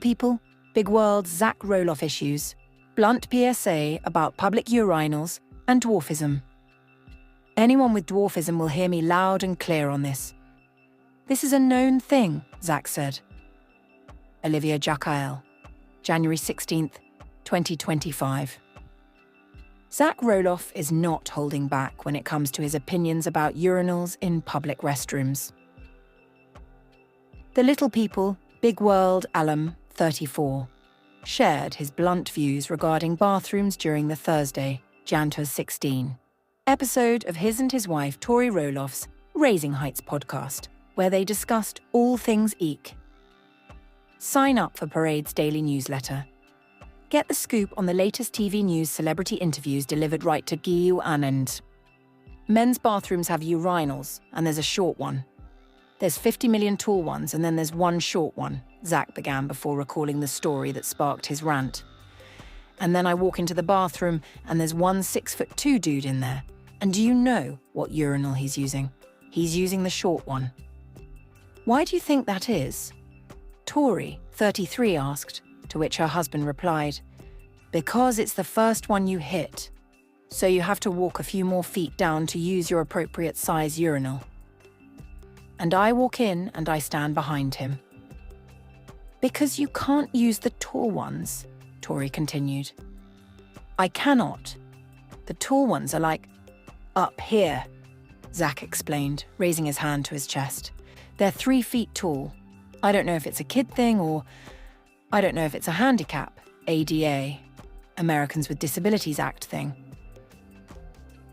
people, big world Zach Roloff issues, blunt PSA about public urinals and dwarfism. Anyone with dwarfism will hear me loud and clear on this. This is a known thing, Zach said. Olivia Jackael, January 16th, 2025. Zach Roloff is not holding back when it comes to his opinions about urinals in public restrooms. The Little People, Big World alum, 34, shared his blunt views regarding bathrooms during the Thursday, Jan 16, episode of his and his wife Tori Roloff's Raising Heights podcast, where they discussed all things eek. Sign up for Parade's daily newsletter. Get the scoop on the latest TV news celebrity interviews delivered right to you and. Men's bathrooms have urinals, and there's a short one. There's 50 million tall ones, and then there's one short one, Zach began before recalling the story that sparked his rant. And then I walk into the bathroom, and there's one 6'2" dude in there. And do you know what urinal he's using? He's using the short one. Why do you think that is? Tori, 33, asked, to which her husband replied, because it's the first one you hit. So you have to walk a few more feet down to use your appropriate size urinal. And I walk in and I stand behind him. Because you can't use the tall ones, Tori continued. I cannot. The tall ones are like, up here, Zach explained, raising his hand to his chest. They're 3 feet tall. I don't know if it's a kid thing or I don't know if it's a handicap, ADA, Americans with Disabilities Act thing.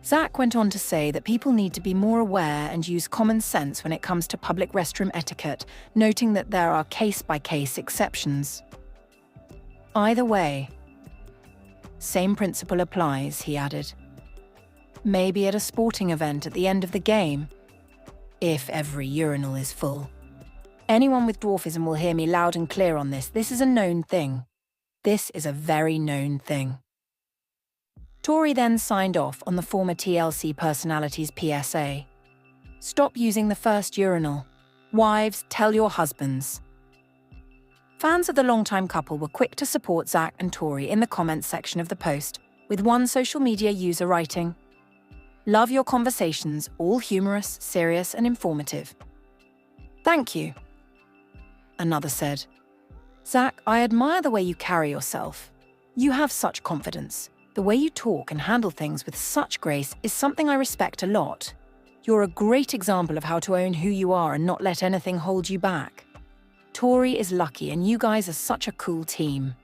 Zach went on to say that people need to be more aware and use common sense when it comes to public restroom etiquette, noting that there are case-by-case exceptions. Either way, same principle applies, he added. Maybe at a sporting event at the end of the game, if every urinal is full. Anyone with dwarfism will hear me loud and clear on this. This is a known thing. This is a very known thing. Tori then signed off on the former TLC personality's PSA. Stop using the first urinal. Wives, tell your husbands. Fans of the longtime couple were quick to support Zach and Tori in the comments section of the post, with one social media user writing, "Love your conversations, all humorous, serious and informative. Thank you." Another said, "Zach, I admire the way you carry yourself. You have such confidence. The way you talk and handle things with such grace is something I respect a lot. You're a great example of how to own who you are and not let anything hold you back. Tori is lucky and you guys are such a cool team."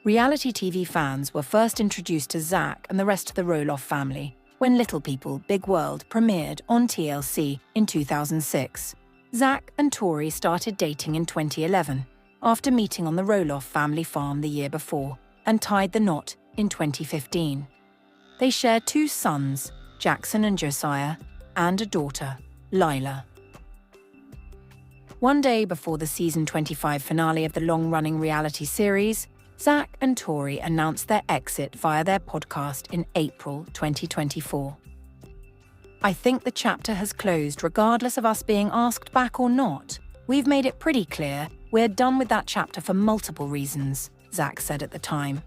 Reality TV fans were first introduced to Zach and the rest of the Roloff family when Little People, Big World premiered on TLC in 2006. Zach and Tori started dating in 2011, after meeting on the Roloff family farm the year before, and tied the knot in 2015. They share 2 sons, Jackson and Josiah, and a daughter, Lila. One day before the season 25 finale of the long-running reality series, Zach and Tori announced their exit via their podcast in April 2024. I think the chapter has closed regardless of us being asked back or not. We've made it pretty clear we're done with that chapter for multiple reasons, Zach said at the time.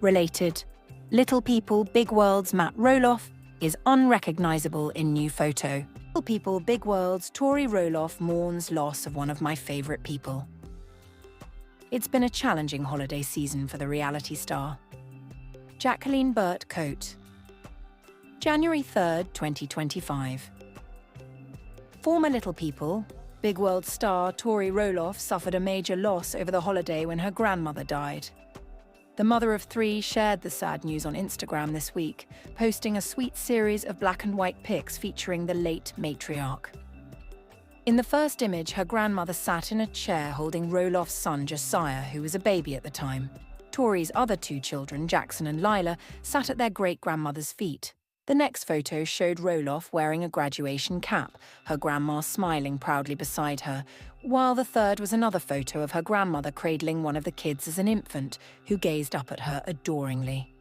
Related, Little People, Big World's Matt Roloff is unrecognizable in new photo. Little People, Big World's Tori Roloff mourns loss of one of my favorite people. It's been a challenging holiday season for the reality star. Jacqueline Burt Coate. January 3rd, 2025. Former Little People, Big World star Tori Roloff suffered a major loss over the holiday when her grandmother died. The mother of 3 shared the sad news on Instagram this week, posting a sweet series of black and white pics featuring the late matriarch. In the first image, her grandmother sat in a chair holding Roloff's son Josiah, who was a baby at the time. Tori's other 2 children, Jackson and Lila, sat at their great-grandmother's feet. The next photo showed Roloff wearing a graduation cap, her grandma smiling proudly beside her, while the third was another photo of her grandmother cradling one of the kids as an infant, who gazed up at her adoringly.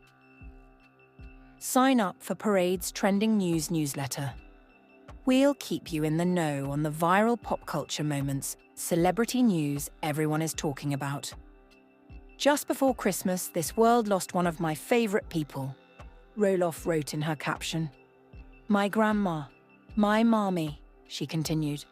Sign up for Parade's trending news newsletter. We'll keep you in the know on the viral pop culture moments Celebrity news everyone is talking about. Just before Christmas, this world lost one of my favourite people. Roloff wrote in her caption. My grandma, my mommy, she continued.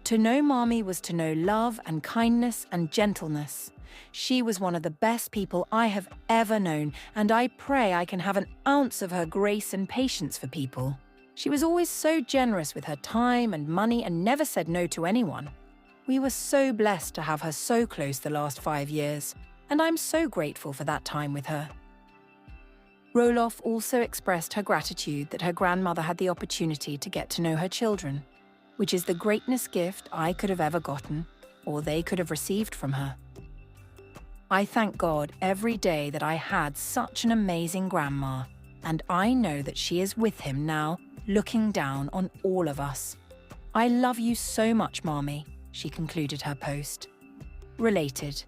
To know mommy was to know love and kindness and gentleness. She was one of the best people I have ever known, and I pray I can have an ounce of her grace and patience for people. She was always so generous with her time and money and never said no to anyone. We were so blessed to have her so close the last 5 years, and I'm so grateful for that time with her. Roloff also expressed her gratitude that her grandmother had the opportunity to get to know her children, which is the greatest gift I could have ever gotten, or they could have received from her. I thank God every day that I had such an amazing grandma, and I know that she is with him now, looking down on all of us. I love you so much, Mommy, she concluded her post. Related.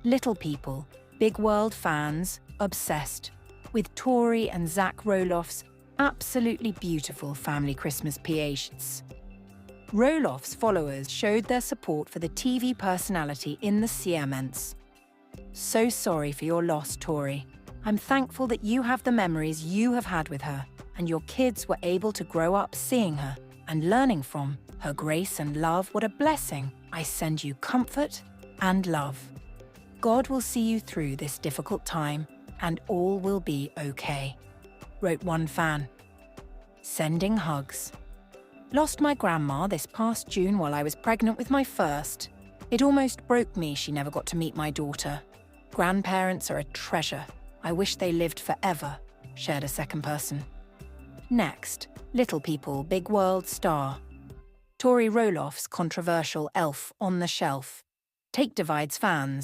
Little people, big world fans, obsessed with Tori and Zach Roloff's absolutely beautiful family Christmas PAs. Roloff's followers showed their support for the TV personality in the comments. So sorry for your loss, Tori. I'm thankful that you have the memories you have had with her, and your kids were able to grow up seeing her and learning from her grace and love. What a blessing. I send you comfort and love. God will see you through this difficult time, and all will be okay, wrote one fan. Sending hugs. Lost my grandma this past June while I was pregnant with my first. It almost broke me she never got to meet my daughter. Grandparents are a treasure. I wish they lived forever, shared a second person. Next, little people, big world star. Tori Roloff's controversial elf on the shelf. Take divides fans.